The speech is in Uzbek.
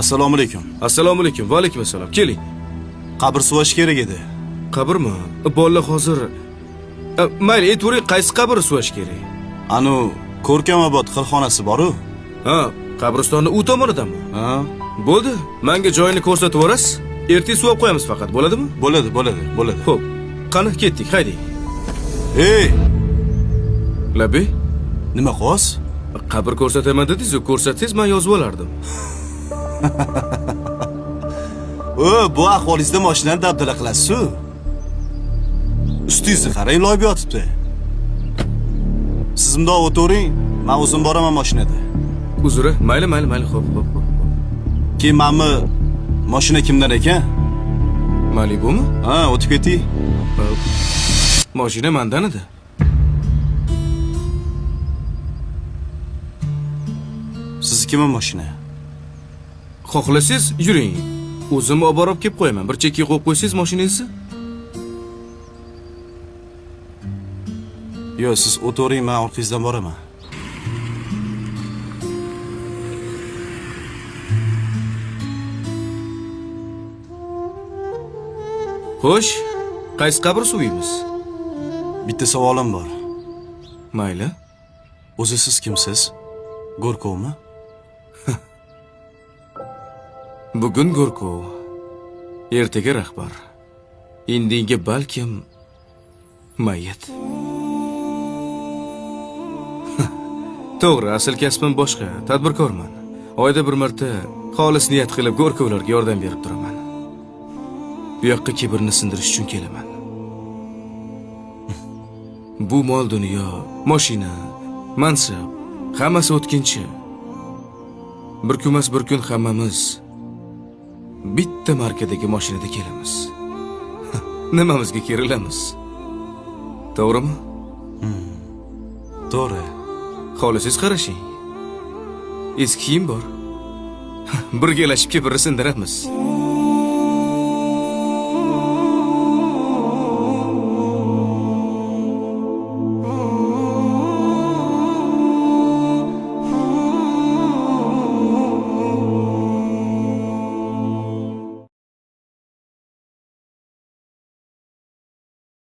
Assalomu alaykum. Assalomu alaykum. Va alaykum assalom. Keling. Qabr suvash kerak edi. Qabrmi? Bolalar hozir mayli, aytavering, qaysi qabr suvash kerak? Anu Ko'rkamobod qilxonasi bor-ku. Ha, qabristonni u tomonidanmi? Ha, Bo'ldi. Menga joyini ko'rsatib yuborasiz. Ertaga suvab qo'yamiz faqat, bo'ladimi? bo'ladi. Xo'p. Qani, ketdik, hayding. Hey, Labi, nima qos? qabr ko'rsataman dedingiz-ku, ko'rsatsangiz men yozib olardim. Bu ahvolingizda mashinani dabdala qilasiz-ku. Ustingizni qarang, loyib yotibdi. Siz bundoq o'tiring, men o'zim boraman mashinada. Uzr, mayli, xo'p. Keyin menmi mashina kimdan ekan? Malibumi? Ha, o'tib keting. Mashina mendan edi. Siznikimi mashina? Xohlasangiz yuring. O'zim olib borib kelib qo'yaman. Bir chekka qo'yib qo'ysangiz mashinangizni. Yo'q, siz o'tiring, men orqangizdan boraman. Xo'sh, qaysi qabr suviymiz? Bitta savolim bor. Mayli. O'zi siz kimsiz? Go'rkovmi? Bugun Go'rkov, ertaga rahbar. Indinga balkim mayit. To'g'ri, asl kasbim boshqa, tadbirkorman. Oyda bir marta xolis niyat qilib Go'rkovlarga yordam berib turaman. Bu yoqqa kibrni sindirish uchun kelaman. Bu mol dunyo, mashina, mansab, hammasi o'tkinchi. Bir kunmas bir kun hammamiz bitta markadagi mashinada kelamiz. Nimamizga kerilamiz? To'g'rimi? To'g'ri. Xohlasangiz qarashing. Eski kiyim bor. Birgalashib kibrni sindiramiz.